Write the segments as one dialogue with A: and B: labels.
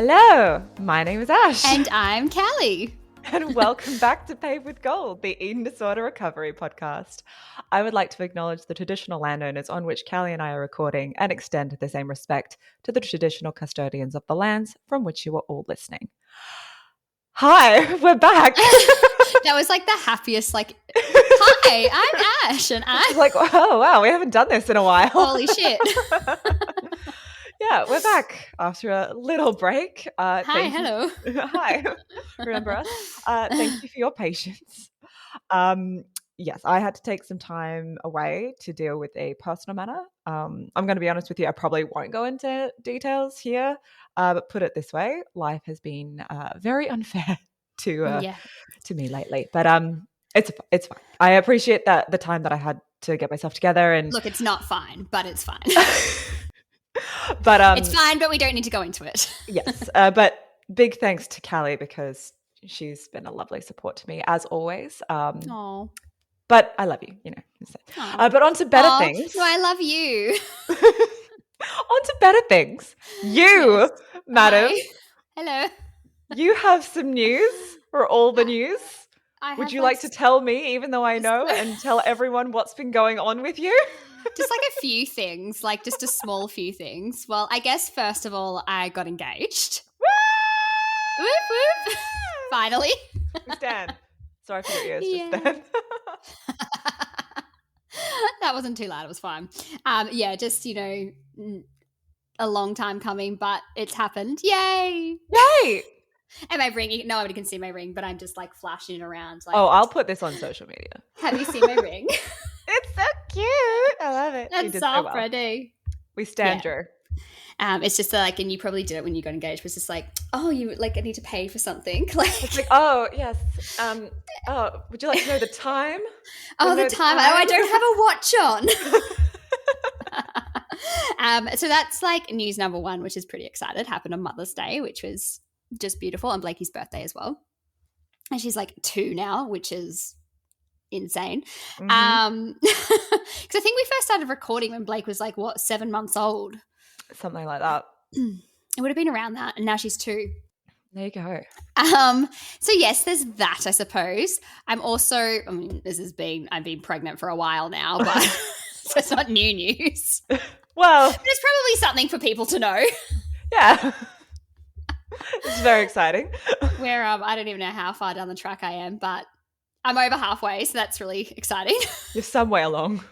A: Hello, my name is Ash.
B: And I'm Callie.
A: And welcome back to Paved with Gold, the eating disorder recovery podcast. I would like to acknowledge the traditional landowners on which Callie and I are recording and extend the same respect to the traditional custodians of the lands from which you are all listening. Hi, we're back.
B: That was like the happiest, hi, I'm Ash and I'm
A: like, oh, wow, we haven't done this in a while.
B: Holy shit.
A: Yeah, we're back after a little break.
B: Hi, hello.
A: Hi, remember us? Thank you for your patience. Yes, I had to take some time away to deal with a personal matter. I'm going to be honest with you, I probably won't go into details here, but put it this way, life has been very unfair to me lately. But it's fine. I appreciate the time that I had to get myself together. And
B: look, it's not fine, but it's fine.
A: But
B: it's fine, but we don't need to go into it.
A: Yes, but big thanks to Callie because she's been a lovely support to me as always. But I love you, you know. But on to better things.
B: No, I love you.
A: On to better things. You, yes. Madam.
B: Hi. Hello.
A: You have some news for all the news. Would you like to tell me, even though I know, and tell everyone what's been going on with you?
B: Just like a few things, like just a small few things. Well, I guess first of all, I got engaged. Woo! Whoop, whoop. Finally.
A: We stand. Sorry for your ears just then.
B: That wasn't too loud. It was fine. Just, a long time coming, but it's happened. Yay!
A: Yay!
B: And my ring, nobody can see my ring, but I'm just like flashing it around. Like,
A: I'll put this on social media.
B: Have you seen my ring?
A: It's so cute. I love it.
B: That's so pretty.
A: We stand Drew.
B: It's just like, and you probably did it when you got engaged, but it's just like, you like I need to pay for something. Like,
A: it's like, oh yes. Would you like to know the time?
B: The time. I don't have a watch on. So that's like news number one, which is pretty excited. Happened on Mother's Day, which was just beautiful, and Blakey's birthday as well. And she's like 2 now, which is insane.
A: Mm-hmm.
B: Because I think we first started recording when Blake was like 7 months old,
A: something like that.
B: It would have been around that, and now she's 2.
A: There you go.
B: So yes, there's that, I suppose. I'm also, I've been pregnant for a while now, but so it's not new news.
A: Well,
B: there's probably something for people to know.
A: Yeah. It's very exciting.
B: Where I don't even know how far down the track I am, but I'm over halfway, so that's really exciting.
A: You're some way along.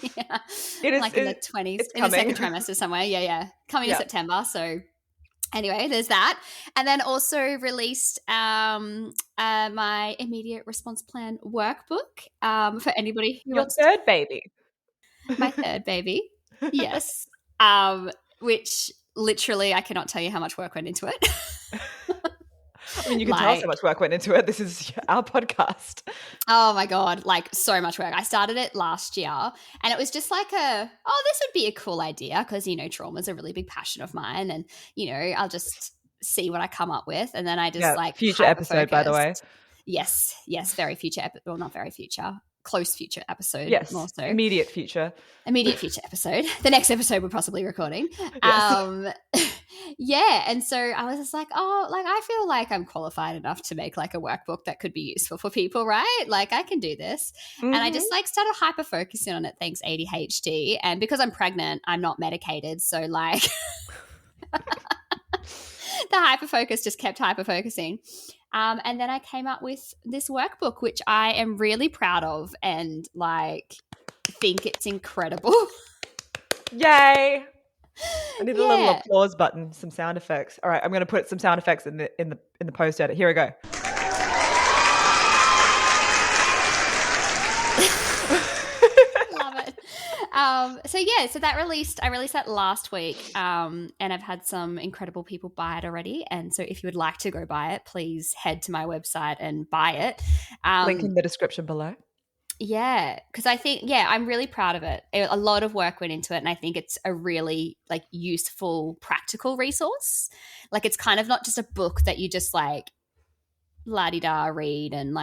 B: Yeah.
A: It is
B: like in the 20s, in the second trimester somewhere. Yeah. Coming to September. So anyway, there's that. And then also released my immediate response plan workbook for anybody who wants
A: third baby.
B: My third baby. Yes. Which literally I cannot tell you how much work went into it.
A: I mean, you can tell us how much work went into it. This is our podcast.
B: Oh my God, so much work. I started it last year, and it was just like this would be a cool idea because, trauma is a really big passion of mine, and, I'll just see what I come up with. And then I just
A: future episode, by the way.
B: Yes, very future. Well, not very future. Close future episode.
A: Yes,
B: more so.
A: Immediate future
B: episode. The next episode we're possibly recording.
A: Yes.
B: And so I was just like, I feel like I'm qualified enough to make like a workbook that could be useful for people, right? Like I can do this. Mm-hmm. And I just started hyper focusing on it, thanks ADHD. And because I'm pregnant, I'm not medicated. So the hyper focus just kept hyper focusing. And then I came up with this workbook, which I am really proud of and think it's incredible.
A: Yay. I need a little applause button, some sound effects. All right, I'm going to put some sound effects in the post edit. Here we go.
B: Love it. So that I released that last week, and I've had some incredible people buy it already. And so if you would like to go buy it, please head to my website and buy it.
A: Link in the description below.
B: Yeah, because I think, I'm really proud of it. A lot of work went into it, and I think it's a really useful, practical resource. It's kind of not just a book that you just la-di-da read and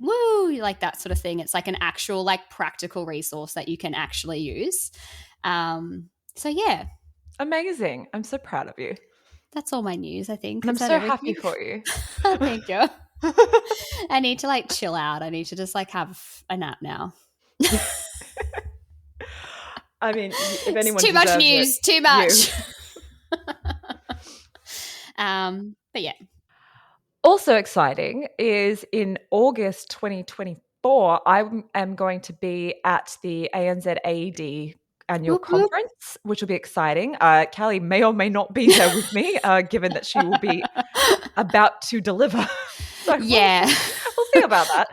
B: woo, that sort of thing. It's an actual practical resource that you can actually use. So yeah.
A: Amazing. I'm so proud of you.
B: That's all my news, I think.
A: And I'm
B: Is that
A: so happy
B: everything?
A: for you.
B: Thank you. I need to like chill out. I need to just like have a nap now.
A: I mean, if
B: It's
A: anyone
B: too much
A: deserves it,
B: news. Too
A: you.
B: much. But yeah.
A: Also exciting is in August 2024, I am going to be at the ANZ AED annual
B: Whoop, whoop.
A: conference, which will be exciting. Callie may or may not be there with me, given that she will be about to deliver. So
B: Yeah.
A: we'll see about that.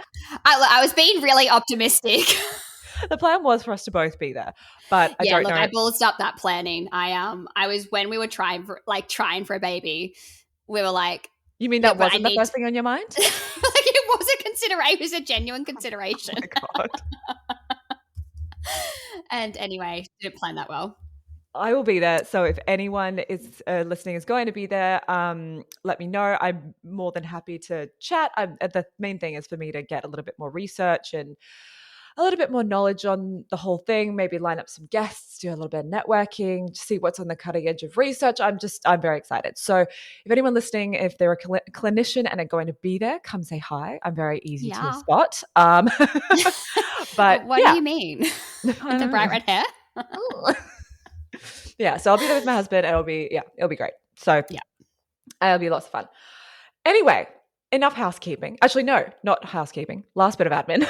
B: I was being really optimistic.
A: The plan was for us to both be there, but I don't know.
B: I ballsed up that planning. I was when we were trying for a baby, we were like,
A: You mean that wasn't the first thing on your mind?
B: like it was a consideration. It was a genuine consideration.
A: Oh my God.
B: And anyway, didn't plan that well.
A: I will be there. So if anyone is listening is going to be there, let me know. I'm more than happy to chat. The main thing is for me to get a little bit more research and a little bit more knowledge on the whole thing, maybe line up some guests, do a little bit of networking, see what's on the cutting edge of research. I'm very excited. So if anyone listening, if they're a clinician and are going to be there, come say hi. I'm very easy to spot. But
B: what do you mean? With the bright red hair?
A: Yeah, so I'll be there with my husband and it'll be great. So yeah, it'll be lots of fun. Anyway, enough housekeeping. Actually, no, not housekeeping. Last bit of admin.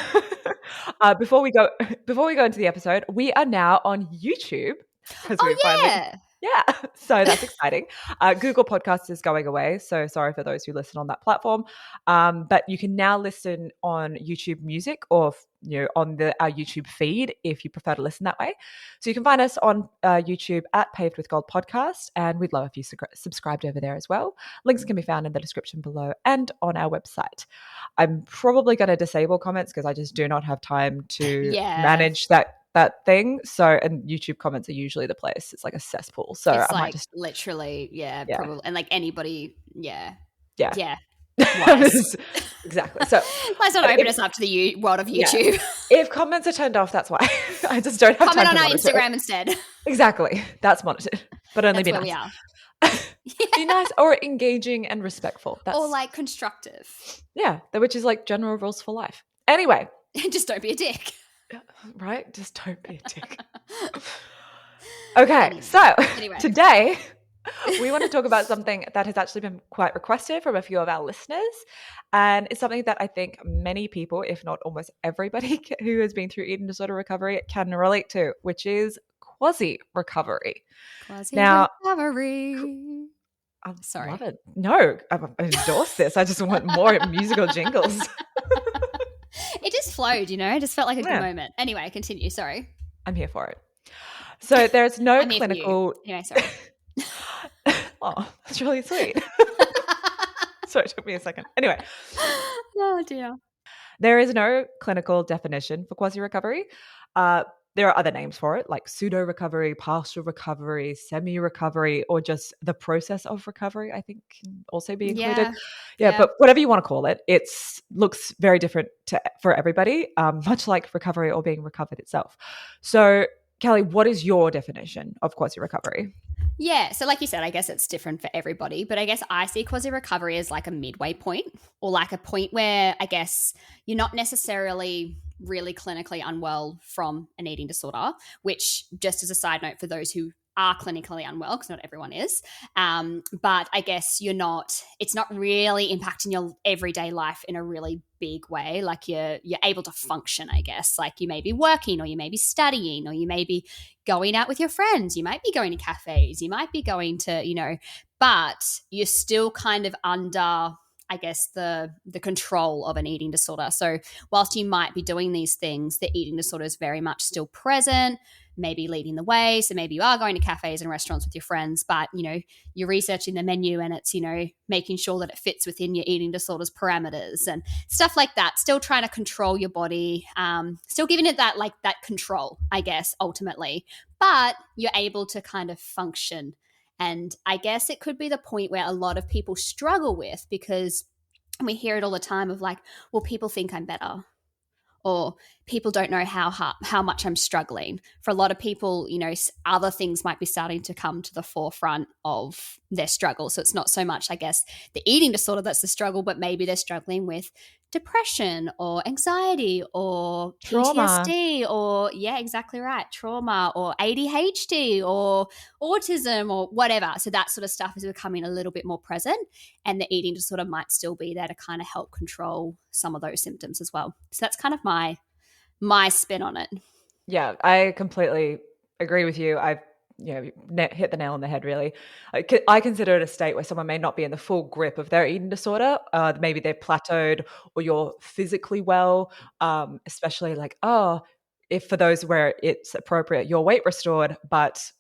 A: Before we go into the episode, we are now on YouTube. Yeah, so that's exciting. Google Podcasts is going away, so sorry for those who listen on that platform. But you can now listen on YouTube Music or on our YouTube feed if you prefer to listen that way. So you can find us on YouTube at Paved with Gold Podcast, and we'd love if you subscribed over there as well. Links can be found in the description below and on our website. I'm probably going to disable comments because I just do not have time to manage that thing. So, and YouTube comments are usually the place. It's like a cesspool. So
B: it's
A: I might
B: like
A: just
B: literally, probably, and like anybody,
A: yeah. Exactly. So
B: let's not open us up to the world of YouTube.
A: Yeah. If comments are turned off, that's why. I just don't have
B: comment
A: time
B: on
A: to
B: our Instagram instead.
A: Exactly. That's monitored, but only
B: that's
A: be
B: where
A: nice.
B: We are.
A: Be nice or engaging and respectful.
B: Or like constructive.
A: Yeah, which is like general rules for life. Anyway.
B: Just don't be a dick.
A: Right? Just don't be a dick. Okay, so today we want to talk about something that has actually been quite requested from a few of our listeners. And it's something that I think many people, if not almost everybody who has been through eating disorder recovery can relate to, which is quasi recovery.
B: Recovery.
A: I'm sorry. Love it. No, I endorse this. I just want more musical jingles.
B: It just flowed, I just felt like a good moment. Anyway, continue. Sorry.
A: I'm here for it. So there's no
B: I'm
A: clinical.
B: Anyway, sorry.
A: Oh, that's really sweet. Sorry, it took me a second. Anyway.
B: Oh dear.
A: There is no clinical definition for quasi recovery. There are other names for it, like pseudo recovery, partial recovery, semi recovery, or just the process of recovery, I think can also be included. Yeah, but whatever you want to call it, it looks very different for everybody, much like recovery or being recovered itself. So, Callie, what is your definition of quasi recovery?
B: Yeah, so like you said, I guess it's different for everybody, but I guess I see quasi recovery as like a midway point, or like a point where I guess you're not necessarily really clinically unwell from an eating disorder, which, just as a side note for those who are clinically unwell, because not everyone is, but I guess it's not really impacting your everyday life in a really big way. Like you're able to function, I guess. Like you may be working, or you may be studying, or you may be going out with your friends, you might be going to cafes, you might be going to, but you're still kind of under, I guess, the control of an eating disorder. So whilst you might be doing these things, the eating disorder is very much still present, maybe leading the way. So maybe you are going to cafes and restaurants with your friends, but, you're researching the menu and it's, making sure that it fits within your eating disorder's parameters and stuff like that. Still trying to control your body, still giving it that control, I guess, ultimately. But you're able to kind of function. And I guess it could be the point where a lot of people struggle with, because we hear it all the time of like, well, people think I'm better, or people don't know how much I'm struggling. For a lot of people, you know, other things might be starting to come to the forefront of their struggle. So it's not so much, I guess, the eating disorder that's the struggle, but maybe they're struggling with depression or anxiety or
A: Trauma.
B: PTSD or, yeah, exactly right, trauma or ADHD or autism or whatever. So that sort of stuff is becoming a little bit more present, and the eating disorder might still be there to kind of help control some of those symptoms as well. So that's kind of my spin on it.
A: Yeah, I completely agree with you. I've hit the nail on the head, really. I consider it a state where someone may not be in the full grip of their eating disorder. Maybe they're plateaued or you're physically well, especially like, if for those where it's appropriate, your weight restored, but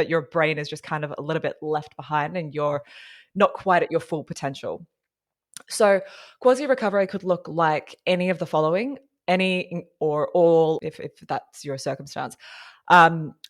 A: your brain is just kind of a little bit left behind and you're not quite at your full potential. So quasi recovery could look like any of the following, any or all, if that's your circumstance.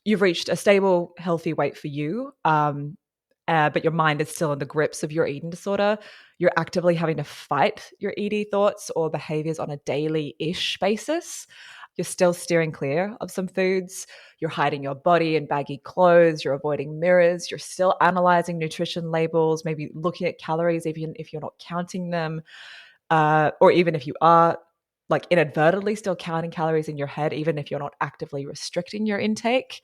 A: You've reached a stable, healthy weight for you, but your mind is still in the grips of your eating disorder. You're actively having to fight your ED thoughts or behaviors on a daily-ish basis. You're still steering clear of some foods. You're hiding your body in baggy clothes. You're avoiding mirrors. You're still analyzing nutrition labels, maybe looking at calories, even if you're not counting them, or even if you are like inadvertently still counting calories in your head, even if you're not actively restricting your intake.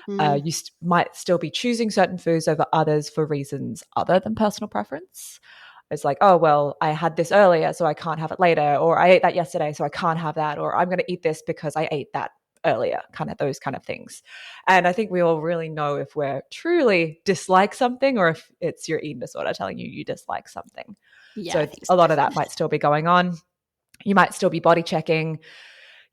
A: You might still be choosing certain foods over others for reasons other than personal preference. It's like, oh, well, I had this earlier, so I can't have it later. Or I ate that yesterday, so I can't have that. Or I'm going to eat this because I ate that earlier, kind of those kind of things. And I think we all really know if we're truly dislike something or if it's your eating disorder telling you dislike something.
B: Yeah, I
A: So
B: think
A: a
B: so.
A: lot of that might still be going on. You might still be body checking.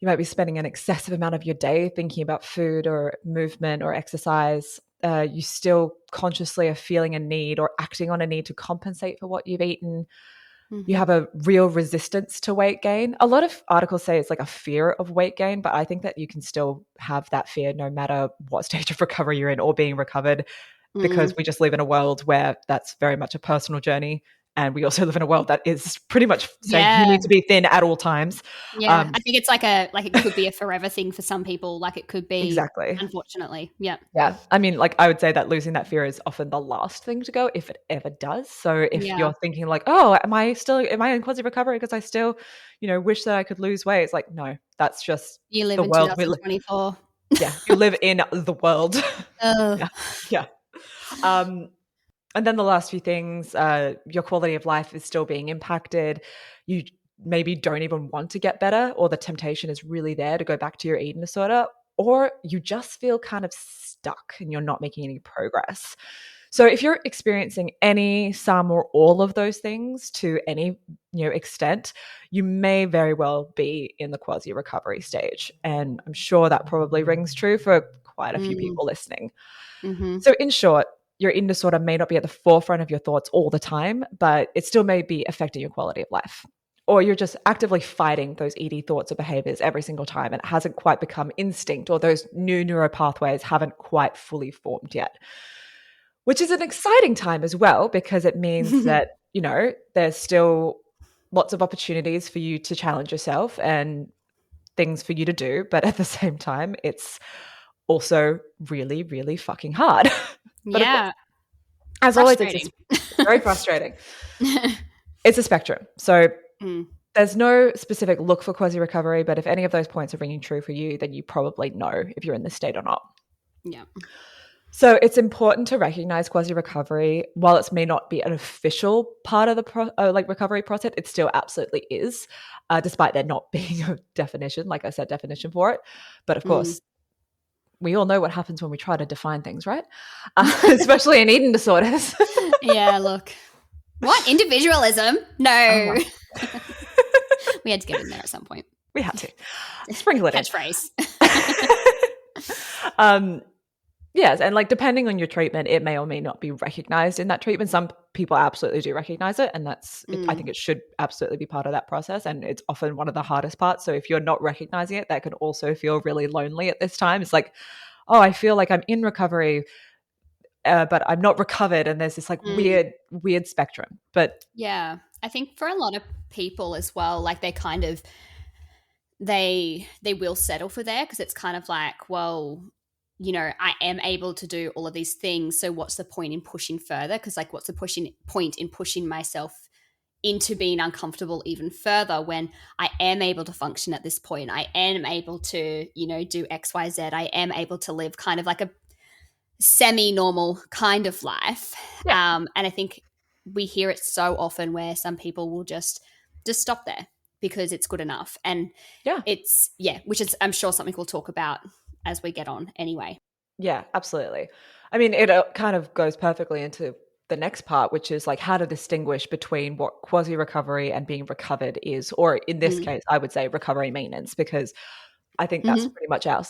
A: You might be spending an excessive amount of your day thinking about food or movement or exercise. You still consciously are feeling a need or acting on a need to compensate for what you've eaten. You have a real resistance to weight gain. A lot of articles say it's like a fear of weight gain, but I think that you can still have that fear no matter what stage of recovery you're in or being recovered, because we just live in a world where that's very much a personal journey. And we also live in a world that is pretty much saying you
B: Yeah.
A: need to be thin at all times.
B: Yeah. I think it's like it could be a forever thing for some people. Like it could be,
A: Exactly.
B: unfortunately. Yeah.
A: Yeah. I mean, like I would say that losing that fear is often the last thing to go if it ever does. So if
B: Yeah.
A: you're thinking like, oh, am I in quasi recovery because I still, wish that I could lose weight? It's like, no, that's just
B: You live
A: the
B: in
A: world
B: 2024.
A: yeah, you live in the world.
B: Oh.
A: Yeah. Yeah. And then the last few things, your quality of life is still being impacted. You maybe don't even want to get better, or the temptation is really there to go back to your eating disorder, or you just feel kind of stuck and you're not making any progress. So if you're experiencing any, some, or all of those things to any extent, you may very well be in the quasi recovery stage. And I'm sure that probably rings true for quite a few people listening. So in short, your eating disorder may not be at the forefront of your thoughts all the time, but it still may be affecting your quality of life. Or you're just actively fighting those ED thoughts or behaviors every single time, and it hasn't quite become instinct, or those new neural pathways haven't quite fully formed yet. Which is an exciting time as well, because it means that, there's still lots of opportunities for you to challenge yourself and things for you to do. But at the same time, it's also really, really fucking hard. But of course,
B: Yeah.
A: as always, it's
B: Frustrating.
A: very frustrating. It's a spectrum. So there's no specific look for quasi recovery, but if any of those points are ringing true for you, then you probably know if you're in this state or not.
B: Yeah.
A: So it's important to recognize quasi recovery. While it may not be an official part of the recovery process, it still absolutely is, despite there not being a definition, like I said, definition for it. But of course, we all know what happens when we try to define things, right? Especially in eating disorders.
B: Yeah, look. What? Individualism? No. We had to get in there at some point.
A: We had to. Sprinkle it in.
B: Catchphrase.
A: Yes, and like depending on your treatment, it may or may not be recognized in that treatment. Some people absolutely do recognize it, and I think it should absolutely be part of that process, and it's often one of the hardest parts. So if you're not recognizing it, that can also feel really lonely at this time. It's like, oh, I feel like I'm in recovery, but I'm not recovered, and there's this like weird spectrum. But
B: yeah, I think for a lot of people as well, like they kind of they will settle for there, because it's kind of like, well, I am able to do all of these things, so what's the point in pushing further? Because like, what's the point in pushing myself into being uncomfortable even further when I am able to function at this point? I am able to, do XYZ. I am able to live kind of like a semi-normal kind of life.
A: Yeah.
B: And I think we hear it so often where some people will just stop there because it's good enough. And
A: Yeah.
B: it's, which is, I'm sure, something we'll talk about as we get on anyway.
A: Yeah, absolutely. I mean, it kind of goes perfectly into the next part, which is like how to distinguish between what quasi recovery and being recovered is, or in this case, I would say recovery maintenance, because I think that's pretty much our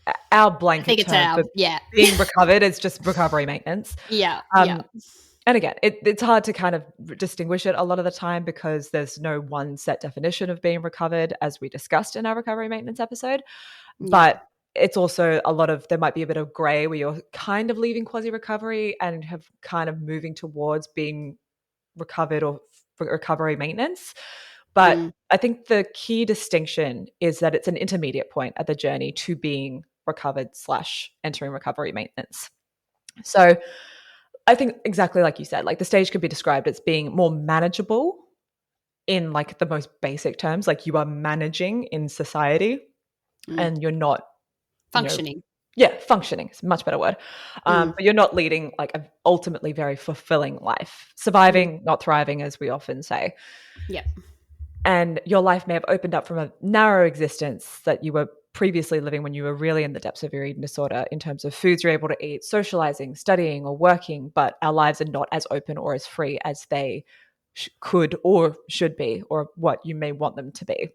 B: I think
A: blanket
B: it's
A: term for being recovered is just recovery maintenance.
B: Yeah.
A: And again, it's hard to kind of distinguish it a lot of the time because there's no one set definition of being recovered, as we discussed in our recovery maintenance episode. But it's also there might be a bit of gray where you're kind of leaving quasi recovery and have kind of moving towards being recovered or recovery maintenance. But I think the key distinction is that it's an intermediate point at the journey to being recovered / entering recovery maintenance. So I think exactly like you said, like the stage could be described as being more manageable in like the most basic terms, like you are managing in society and you're not
B: functioning.
A: Functioning is a much better word. But you're not leading like an ultimately very fulfilling life. Surviving, not thriving, as we often say.
B: Yeah.
A: And your life may have opened up from a narrow existence that you were previously living when you were really in the depths of your eating disorder in terms of foods you're able to eat, socializing, studying, or working, but our lives are not as open or as free as they could or should be, or what you may want them to be.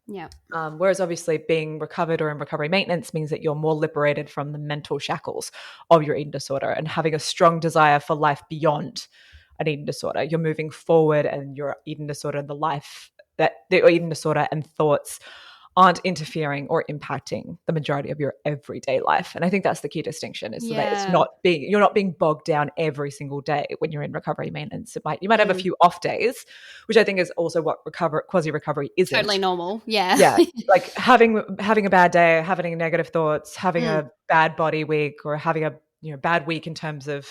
B: Yeah.
A: Whereas obviously being recovered or in recovery maintenance means that you're more liberated from the mental shackles of your eating disorder and having a strong desire for life beyond an eating disorder. You're moving forward and your eating disorder and the eating disorder and thoughts aren't interfering or impacting the majority of your everyday life. And I think that's the key distinction is that you're not being bogged down every single day when you're in recovery maintenance. You might have a few off days, which I think is also what quasi recovery isn't.
B: Totally normal. Yeah.
A: Yeah. Like having a bad day, having negative thoughts, having a bad body week, or having a bad week in terms of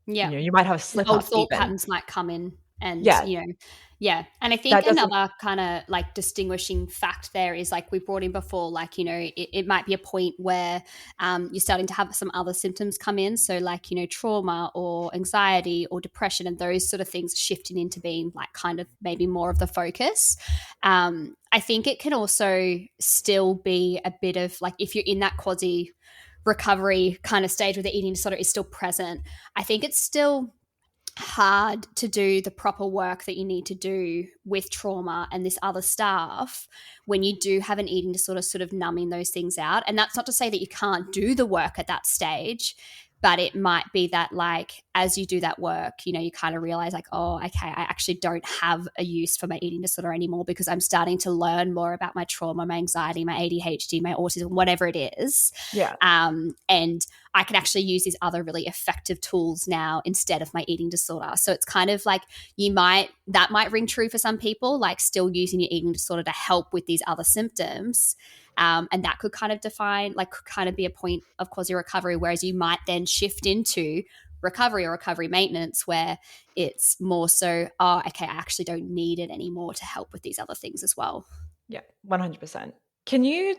A: you might have a slip up.
B: Old thought patterns might come in. And, and I think another kind of like distinguishing fact there is like we brought in before, like, it might be a point where you're starting to have some other symptoms come in. So like, trauma or anxiety or depression and those sort of things shifting into being like kind of maybe more of the focus. I think it can also still be a bit of like if you're in that quasi recovery kind of stage where the eating disorder is still present, I think it's still hard to do the proper work that you need to do with trauma and this other stuff when you do have an eating disorder, sort of numbing those things out. And that's not to say that you can't do the work at that stage, but it might be that like as you do that work, you kind of realize like, oh, okay, I actually don't have a use for my eating disorder anymore because I'm starting to learn more about my trauma, my anxiety, my ADHD, my autism, whatever it is.
A: Yeah.
B: And I can actually use these other really effective tools now instead of my eating disorder. So it's kind of like that might ring true for some people, like still using your eating disorder to help with these other symptoms. And that could kind of be a point of quasi recovery, whereas you might then shift into recovery or recovery maintenance where it's more so, oh, okay, I actually don't need it anymore to help with these other things as well.
A: Yeah, 100%. Can you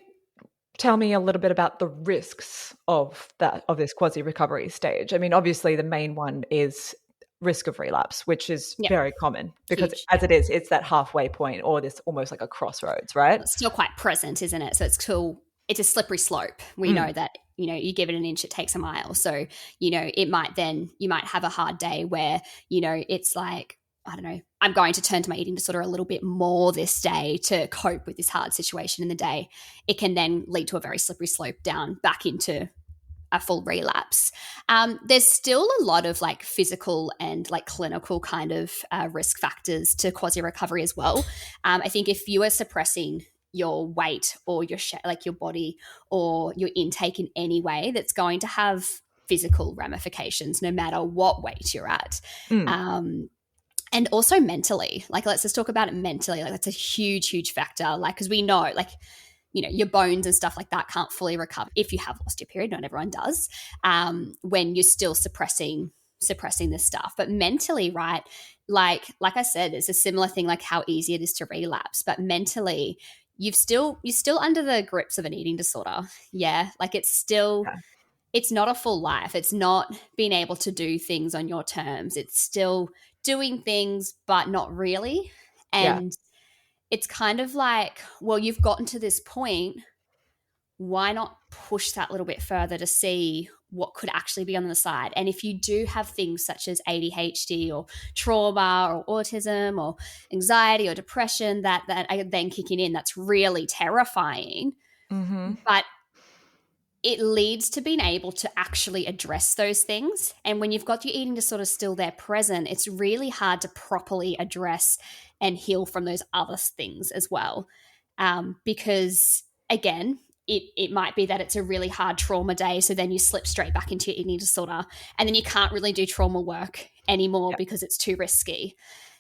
A: tell me a little bit about the risks of this quasi recovery stage? I mean, obviously the main one is risk of relapse, which is very common because it's that halfway point or this almost like a crossroads, right?
B: It's still quite present, isn't it? So it's a slippery slope. We know that, you give it an inch, it takes a mile. So, you might have a hard day where, it's like, I don't know, I'm going to turn to my eating disorder a little bit more this day to cope with this hard situation in the day. It can then lead to a very slippery slope down back into a full relapse. There's still a lot of like physical and like clinical kind of risk factors to quasi recovery as well. I think if you are suppressing your weight or your body or your intake in any way, that's going to have physical ramifications no matter what weight you're at. And also mentally, like let's just talk about it mentally. Like that's a huge, huge factor. Like, because we know, like your bones and stuff like that can't fully recover if you have lost your period. Not everyone does. When you're still suppressing this stuff. But mentally, right, like I said, it's a similar thing, like how easy it is to relapse. But mentally, you're still under the grips of an eating disorder. Yeah, like it's not a full life. It's not being able to do things on your terms. It's still doing things, but not really. And it's kind of like, well, you've gotten to this point. Why not push that a little bit further to see what could actually be on the side? And if you do have things such as ADHD or trauma or autism or anxiety or depression that are then kicking in, that's really terrifying. But it leads to being able to actually address those things. And when you've got your eating disorder still there present, it's really hard to properly address and heal from those other things as well. Because, again, it might be that it's a really hard trauma day, so then you slip straight back into your eating disorder, and then you can't really do trauma work anymore because it's too risky.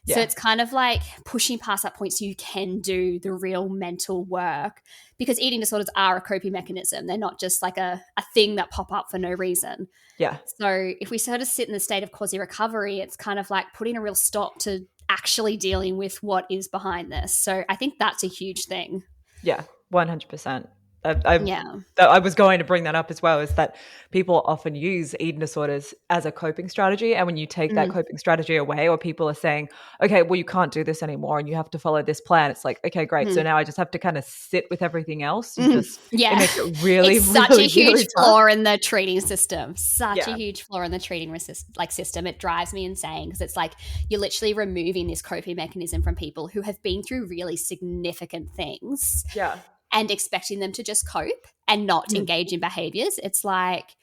B: So it's kind of like pushing past that point so you can do the real mental work, because eating disorders are a coping mechanism. They're not just like a thing that pop up for no reason.
A: Yeah.
B: So if we sort of sit in the state of quasi recovery, it's kind of like putting a real stop to actually dealing with what is behind this. So I think that's a huge thing.
A: Yeah, 100%. I was going to bring that up as well, is that people often use eating disorders as a coping strategy. And when you take that coping strategy away, or people are saying, okay, well, you can't do this anymore and you have to follow this plan. It's like, okay, great. So now I just have to kind of sit with everything else. It makes it really,
B: it's such
A: really,
B: a huge
A: really
B: flaw in the treating system. Such a huge flaw in the treating system. It drives me insane, because it's like you're literally removing this coping mechanism from people who have been through really significant things.
A: Yeah.
B: And expecting them to just cope and not engage in behaviors. It's like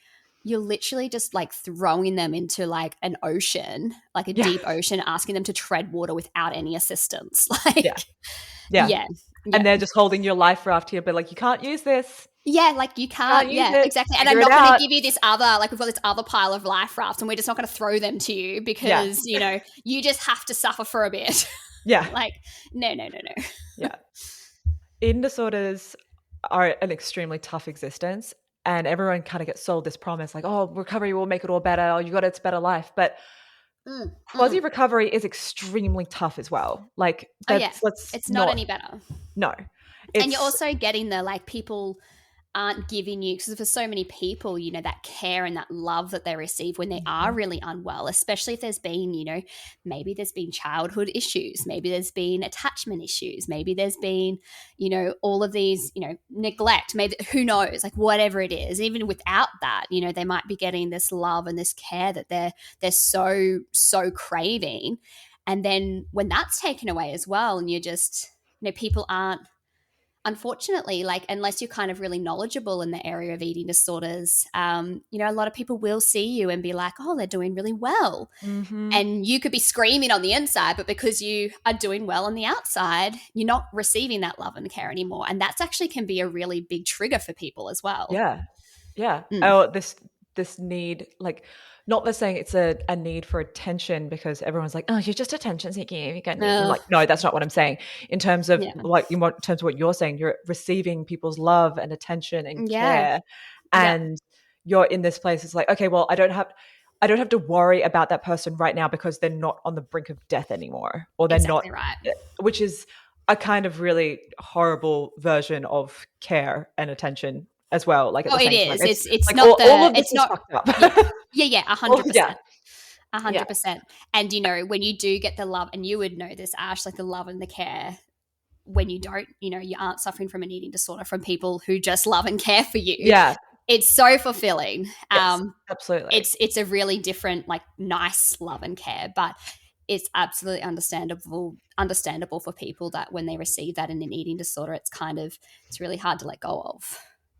B: you're literally just like throwing them into like an ocean, like a deep ocean, asking them to tread water without any assistance.
A: And they're just holding your life raft here, but like, you can't use this.
B: Yeah, like you can't exactly. And I'm not going to give you this other, like we've got this other pile of life rafts, and we're just not going to throw them to you because, you just have to suffer for a bit.
A: Yeah.
B: Like, no.
A: Yeah. Eating disorders are an extremely tough existence, and everyone kind of gets sold this promise like, oh, recovery will make it all better. Oh, you got it's better life. But quasi recovery is extremely tough as well. Like,
B: it's not any better.
A: No.
B: And you're also getting the like people aren't giving you, because for so many people, that care and that love that they receive when they are really unwell, especially if there's been, maybe there's been childhood issues, maybe there's been attachment issues, maybe there's been, all of these, neglect, maybe, who knows, like whatever it is, even without that, they might be getting this love and this care that they're so craving. And then when that's taken away as well, and you're just, people aren't, unfortunately, like unless you're kind of really knowledgeable in the area of eating disorders, a lot of people will see you and be like, oh, they're doing really well. And you could be screaming on the inside, but because you are doing well on the outside, you're not receiving that love and care anymore. And that's actually can be a really big trigger for people as well.
A: Yeah. Oh, this need, like, not that saying it's a need for attention, because everyone's like, oh, you're just attention seeking. You get like, no, that's not what I'm saying. In terms of like, in terms of what you're saying, you're receiving people's love and attention and care, and you're in this place. It's like, okay, well, I don't have to worry about that person right now because they're not on the brink of death anymore, or they're not, which is a kind of really horrible version of care and attention as well. Like,
B: it is.
A: Time.
B: It's
A: like
B: not
A: all of this
B: it's
A: is
B: not
A: fucked up.
B: 100%. 100%. And when you do get the love, and you would know this, Ash, like the love and the care when you don't, you aren't suffering from an eating disorder from people who just love and care for you.
A: Yeah.
B: It's so fulfilling.
A: Yes, absolutely.
B: It's a really different, like, nice love and care, but it's absolutely understandable for people that when they receive that in an eating disorder, it's really hard to let go of.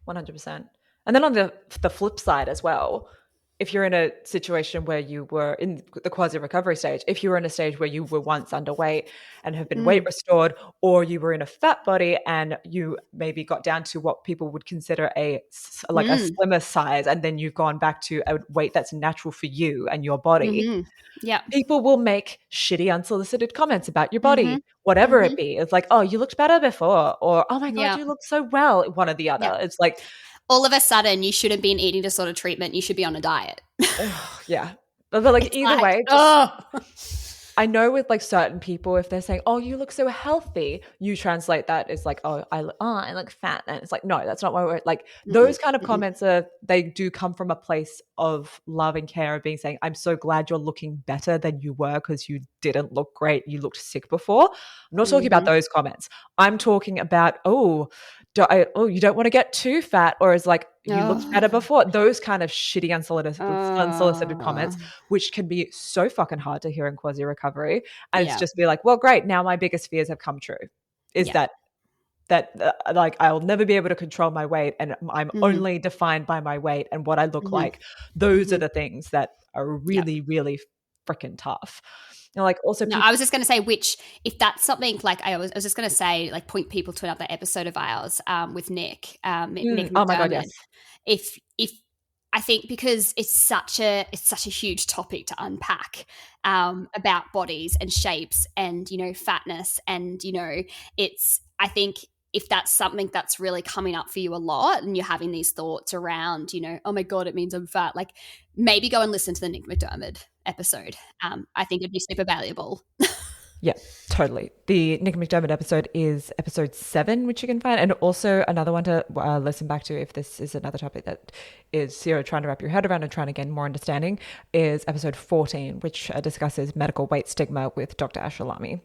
A: 100%. And then on the flip side as well, if you're in a situation where you were in the quasi recovery stage, if you were in a stage where you were once underweight and have been weight restored, or you were in a fat body and you maybe got down to what people would consider a slimmer size, and then you've gone back to a weight that's natural for you and your body,
B: Yeah.
A: people will make shitty unsolicited comments about your
B: Mm-hmm.
A: body, whatever it
B: Mm-hmm.
A: be. It's like, oh, you looked better before, or oh my God,
B: Yeah.
A: you look so well, one or the
B: Yeah.
A: other. It's like,
B: all of a sudden, you shouldn't be in eating disorder treatment. You should be on a diet.
A: yeah. But like
B: It's
A: either
B: like,
A: way, I know with like certain people, if they're saying, "Oh, you look so healthy," you translate that as like, "Oh, I look fat," and it's like, no, that's not what we're like.
B: mm-mm,
A: Those kind of
B: mm-mm,
A: comments they do come from a place of love and care, of being saying, "I'm so glad you're looking better than you were because you didn't look great. You looked sick before." I'm not talking about
B: mm-hmm.
A: those comments. I'm talking about, you don't want to get too fat, or is like, you looked better
B: Oh,
A: before. Those kind of shitty unsolicited comments,
B: oh,
A: which can be so fucking hard to hear in quasi recovery. And it's
B: yeah,
A: just be like, well, great. Now my biggest fears have come true. Is
B: yeah.
A: that like I'll never be able to control my weight, and I'm
B: Mm-hmm,
A: only defined by my weight and what I look
B: mm-hmm,
A: like. Those are
B: mm-hmm.
A: the things that are
B: Yeah.
A: really, really freaking tough. And like also
B: No,
A: people.
B: I was just going to say, which, if that's something like, I was just going to say, like, point people to another episode of ours with Nick, Nick
A: Oh my God, yes.
B: McDermott. If I think, because it's such a huge topic to unpack, about bodies and shapes and, fatness, and, I think if that's something that's really coming up for you a lot, and you're having these thoughts around, oh my God, it means I'm fat, like, maybe go and listen to the Nick McDermott episode. I think it'd be super valuable.
A: Yeah, totally. The Nick McDermott episode is episode 7, which you can find, and also another one to listen back to if this is another topic that is trying to wrap your head around and trying to gain more understanding, is episode 14, which discusses medical weight stigma with Dr. Ashalami.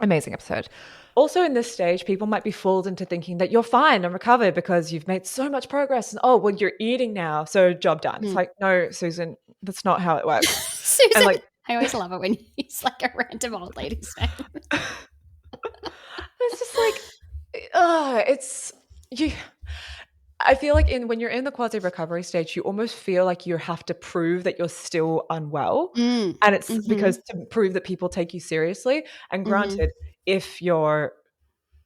A: Amazing episode. Also, in this stage, people might be fooled into thinking that you're fine and recovered because you've made so much progress, and oh, well, you're eating now, so job done. It's like, no, Susan, that's not how it works. And
B: Susan,
A: like,
B: I always love it when he's like a random old lady's name.
A: it's just like, it's you. I feel like when you're in the quasi recovery stage, you almost feel like you have to prove that you're still unwell, and it's
B: Mm-hmm,
A: because to prove that people take you seriously. And
B: mm-hmm,
A: granted, if you're,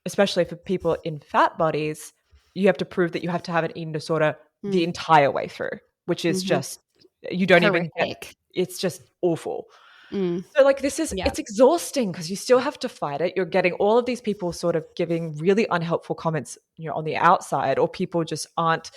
A: especially for people in fat bodies, you have to prove that you have to have an eating disorder the entire way through, which is
B: mm-hmm.
A: just, you don't even get,
B: Horrific.
A: it's just awful.
B: Mm,
A: So like
B: yeah,
A: it's exhausting because you still have to fight it. You're getting all of these people sort of giving really unhelpful comments, on the outside, or people just aren't,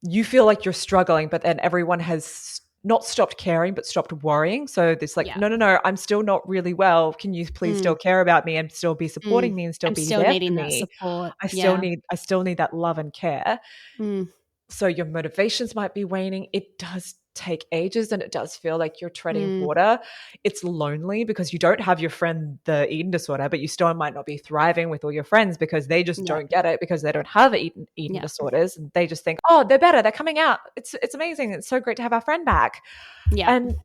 A: you feel like you're struggling, but then everyone has not stopped caring, but stopped worrying. So there's like,
B: yeah.
A: no, I'm still not really well. Can you please
B: Mm,
A: still care about me and still be supporting
B: mm.
A: me and still
B: I'm
A: be
B: still
A: there for
B: needing that
A: me?
B: support.
A: I still
B: Yeah.
A: need, that love and care.
B: Mm,
A: So your motivations might be waning. It does take ages, and it does feel like you're treading
B: mm,
A: water. It's lonely because you don't have your friend, the eating disorder, but you still might not be thriving with all your friends because they just
B: yeah.
A: don't get it, because they don't have eating
B: Yeah.
A: disorders, and they just think, oh, they're better, they're coming out. It's amazing. It's so great to have our friend back.
B: Yeah.
A: And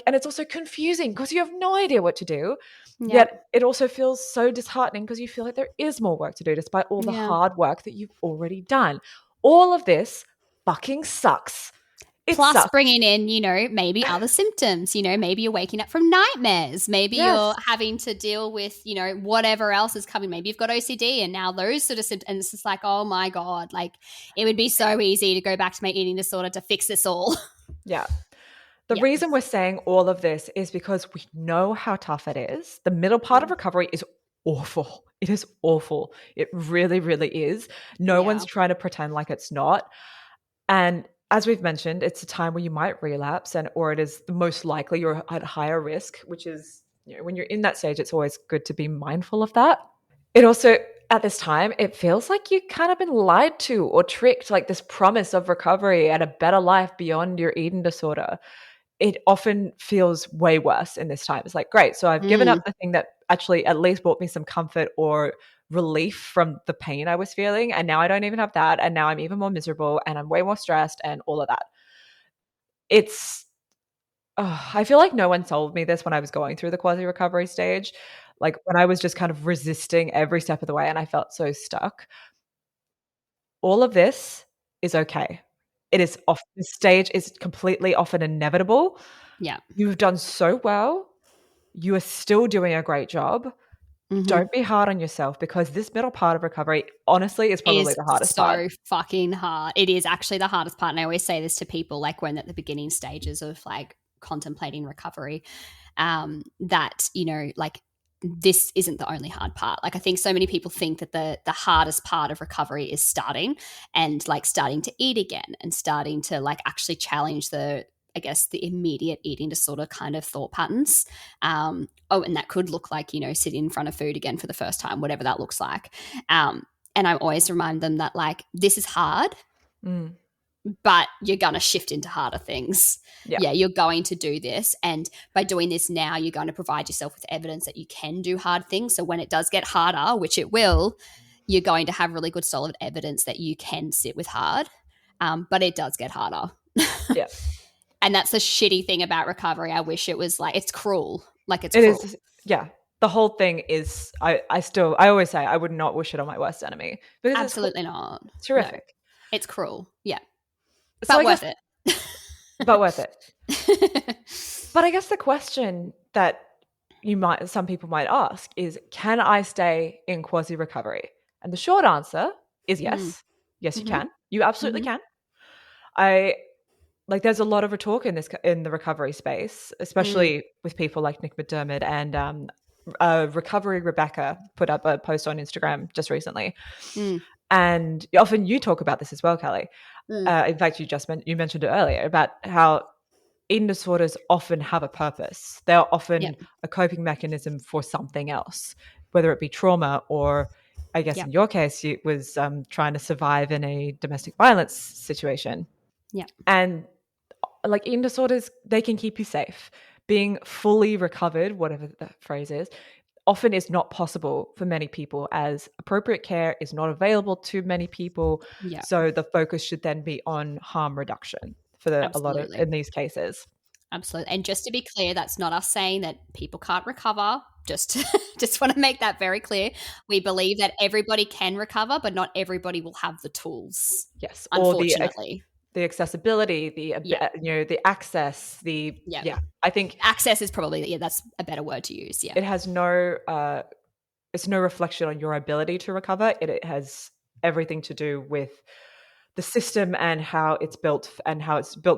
A: and it's also confusing because you have no idea what to do.
B: Yeah.
A: Yet it also feels so disheartening because you feel like there is more work to do despite all the
B: Yeah.
A: hard work that you've already done. All of this fucking sucks. It
B: Plus
A: sucks.
B: bringing in, maybe other symptoms, maybe you're waking up from nightmares. Maybe
A: Yes.
B: you're having to deal with, whatever else is coming. Maybe you've got OCD and now those sort of symptoms. And it's just like, oh my God, like it would be so easy to go back to my eating disorder to fix this all.
A: Yeah. The
B: Yeah.
A: reason we're saying all of this is because we know how tough it is. The middle part of recovery is awful. It is awful. It really, really is. No
B: Yeah.
A: one's trying to pretend like it's not. And as we've mentioned, it's a time where you might relapse, or it is the most likely you're at higher risk, which is, when you're in that stage, it's always good to be mindful of that. It also, at this time, it feels like you've kind of been lied to or tricked, like this promise of recovery and a better life beyond your eating disorder. It often feels way worse in this time. It's like, great, so I've given up the thing that actually at least brought me some comfort or relief from the pain I was feeling, and now I don't even have that, and now I'm even more miserable, and I'm way more stressed, and all of that. I feel like no one told me this when I was going through the quasi recovery stage, like when I was just kind of resisting every step of the way and I felt so stuck. All of this is okay. it is off the stage is completely often inevitable.
B: Yeah.
A: You've done so well. You are still doing a great job. Don't be hard on yourself, because this middle part of recovery, honestly, is probably
B: Is
A: the hardest part.
B: so fucking hard. It is actually the hardest part. And I always say this to people, like when at the beginning stages of like contemplating recovery, that, you know, like this isn't the only hard part. Like I think so many people think that the hardest part of recovery is starting to eat again and starting to like actually challenge the, I guess, the immediate eating disorder kind of thought patterns. And that could look like, you know, sitting in front of food again for the first time, whatever that looks like. And I always remind them that like this is hard, but you're going to shift into harder things. Yeah, you're going to do this. And by doing this now, you're going to provide yourself with evidence that you can do hard things. So when it does get harder, which it will, you're going to have really good solid evidence that you can sit with hard. But it does get harder.
A: Yeah.
B: And that's the shitty thing about recovery. I wish it was like, it's cruel. Like it's
A: It
B: cruel.
A: is, yeah. The whole thing is, I always say I would not wish it on my worst enemy, because
B: absolutely not.
A: It's terrific.
B: No, it's cruel. Yeah.
A: So
B: but worth it.
A: But worth it. But I guess the question that some people might ask is, can I stay in quasi recovery? And the short answer is yes. Yes, you can. You absolutely can. There's a lot of talk in the recovery space, especially with people like Nick McDermott, and Recovery Rebecca put up a post on Instagram just recently. And often you talk about this as well, Kelly. In fact, you mentioned it earlier about how eating disorders often have a purpose. They are often a coping mechanism for something else, whether it be trauma or, I guess in your case, it was trying to survive in a domestic violence situation. Yeah. And like eating disorders, they can keep you safe. Being fully recovered, whatever the phrase is, often is not possible for many people, as appropriate care is not available to many people. Yeah. So the focus should then be on harm reduction for a lot of in these cases.
B: Absolutely. And just to be clear, that's not us saying that people can't recover. Just want to make that very clear. We believe that everybody can recover, but not everybody will have the tools.
A: Yes.
B: Unfortunately.
A: The accessibility, the access, I think
B: access is probably, that's a better word to use. Yeah.
A: It has it's no reflection on your ability to recover. It has everything to do with the system and how it's built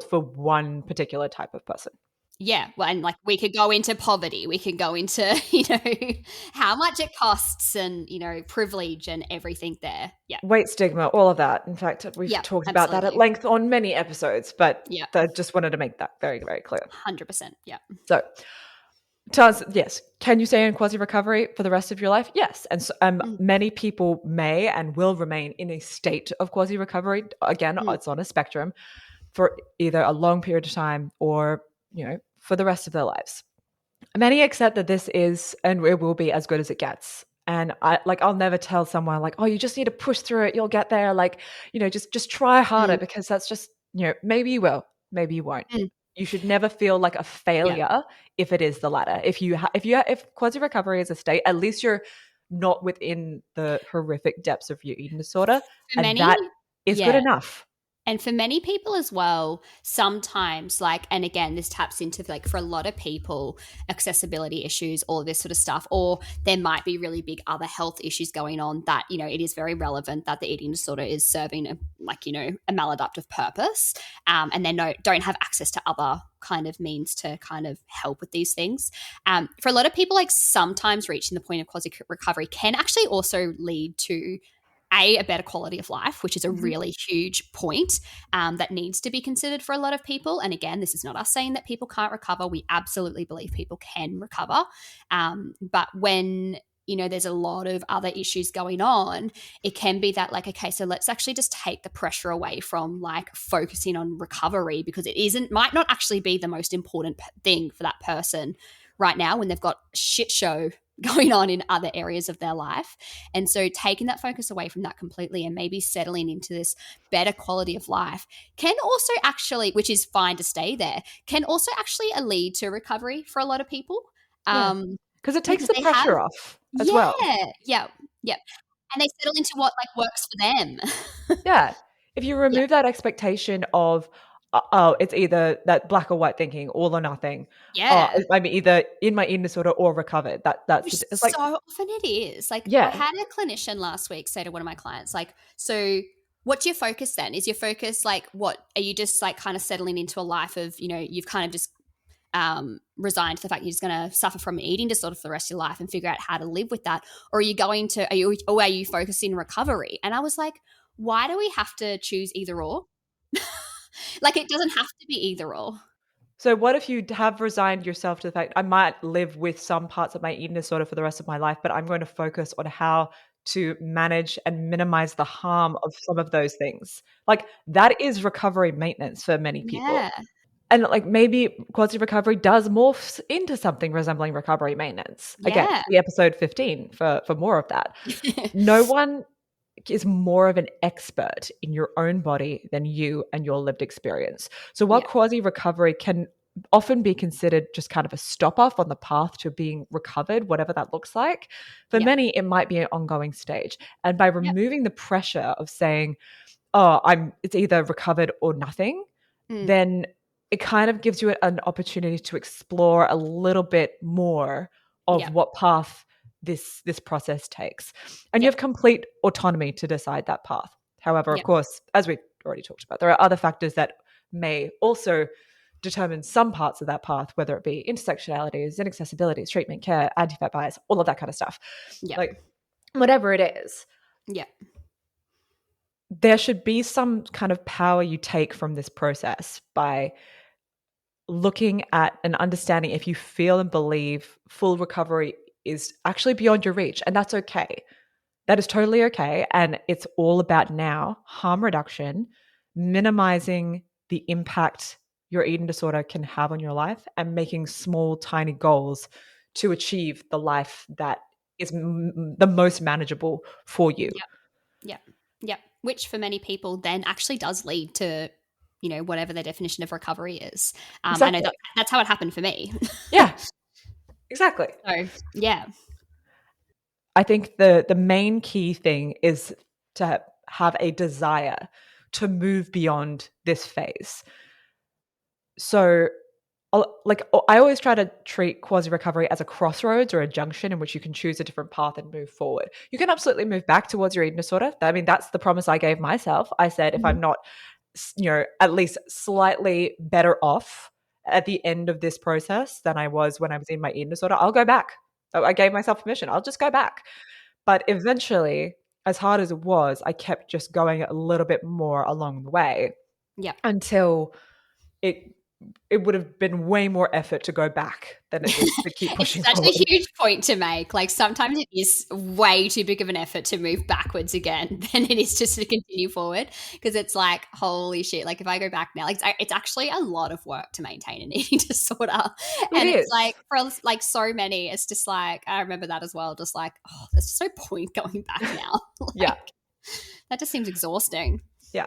A: for one particular type of person.
B: Yeah. Well, and like we could go into poverty. We could go into, you know, how much it costs and, you know, privilege and everything there. Yeah.
A: Weight stigma, all of that. In fact, we've talked about that at length on many episodes, but I just wanted to make that very, very clear.
B: 100%. Yeah.
A: So, yes. Can you stay in quasi recovery for the rest of your life? Yes. And so, many people may and will remain in a state of quasi recovery. Again, it's on a spectrum for either a long period of time or, you know, for the rest of their lives. Many accept that this is and it will be as good as it gets. And I'll never tell someone like, oh, you just need to push through it. You'll get there. Like, you know, just try harder, because that's just, you know, maybe you will, maybe you won't. You should never feel like a failure if it is the latter. If quasi recovery is a state, at least you're not within the horrific depths of your eating disorder. That is good enough.
B: And for many people as well, sometimes and again, this taps into for a lot of people, accessibility issues, all of this sort of stuff, or there might be really big other health issues going on that, you know, it is very relevant that the eating disorder is serving a maladaptive purpose, and they don't have access to other kind of means to kind of help with these things. For a lot of people, sometimes reaching the point of quasi recovery can actually also lead to a better quality of life, which is a really huge point that needs to be considered for a lot of people. And again, this is not us saying that people can't recover. We absolutely believe people can recover. But when, you know, there's a lot of other issues going on, it can be that okay, so let's actually just take the pressure away from focusing on recovery, because it might not actually be the most important thing for that person right now when they've got a shit show going on in other areas of their life. And so taking that focus away from that completely and maybe settling into this better quality of life can also actually, which is fine to stay there, can also actually lead to recovery for a lot of people.
A: Because it takes the pressure off as well.
B: Yeah. And they settle into what works for them.
A: Yeah. if you
B: Yeah.
A: remove that expectation of, oh, it's either that black or white thinking, all or nothing. Oh,
B: Yeah.
A: I'm either in my eating disorder or recovered. That's
B: Which
A: it's like,
B: so often it is. Like, I
A: yeah.
B: had a clinician last week say to one of my clients, like, so what's your focus then? Is your focus like, what are you just like kind of settling into a life of, you've kind of just resigned to the fact you're just going to suffer from an eating disorder for the rest of your life and figure out how to live with that? Or are you focusing recovery? And I was like, why do we have to choose either or? Like, it doesn't have to be either or.
A: So what if you have resigned yourself to the fact I might live with some parts of my eating disorder for the rest of my life, but I'm going to focus on how to manage and minimize the harm of some of those things. Like that is recovery maintenance for many people.
B: Yeah.
A: And like maybe quasi recovery does morph into something resembling recovery maintenance. Again,
B: Yeah.
A: see episode 15 for more of that. No one is more of an expert in your own body than you and your lived experience. So while
B: Yeah.
A: quasi recovery can often be considered just kind of a stop off on the path to being recovered, whatever that looks like, for
B: Yeah.
A: many, it might be an ongoing stage. And by
B: Yeah.
A: removing the pressure of saying, oh, it's either recovered or nothing,
B: Mm.
A: then it kind of gives you an opportunity to explore a little bit more of
B: Yeah.
A: what path this process takes. And you
B: Yeah.
A: have complete autonomy to decide that path. However, of
B: Yeah.
A: course, as we already talked about, there are other factors that may also determine some parts of that path, whether it be intersectionalities, inaccessibilities, treatment, care, anti-fat bias, all of that kind of stuff.
B: Yeah.
A: Like whatever it is,
B: Yeah.
A: there should be some kind of power you take from this process by looking at and understanding if you feel and believe full recovery is actually beyond your reach. And that's okay. That is totally okay. And it's all about now harm reduction, minimizing the impact your eating disorder can have on your life, and making small, tiny goals to achieve the life that is the most manageable for you.
B: Yeah. Yeah. Yeah. Which for many people then actually does lead to, whatever their definition of recovery is. I know
A: Exactly.
B: that's how it happened for me.
A: Yeah, exactly.
B: So, yeah.
A: I think the main key thing is to have a desire to move beyond this phase. So, I always try to treat quasi recovery as a crossroads or a junction in which you can choose a different path and move forward. You can absolutely move back towards your eating disorder. I mean, that's the promise I gave myself. I said, if
B: Mhm.
A: I'm not, at least slightly better off at the end of this process than I was when I was in my eating disorder, I'll go back. So I gave myself permission. I'll just go back. But eventually, as hard as it was, I kept just going a little bit more along the way
B: Yeah.
A: until it it would have been way more effort to go back than it is to keep
B: It's
A: pushing
B: such a
A: forward.
B: huge point to make. Like, sometimes it is way too big of an effort to move backwards again than it is just to continue forward. Because it's like, holy shit. Like, if I go back now, like, it's actually a lot of work to maintain an eating disorder.
A: It
B: And it's
A: is.
B: like, for like so many, it's just like, I remember that as well. Just like, oh, there's just no point going back now.
A: Yeah.
B: Like, that just seems exhausting.
A: Yeah.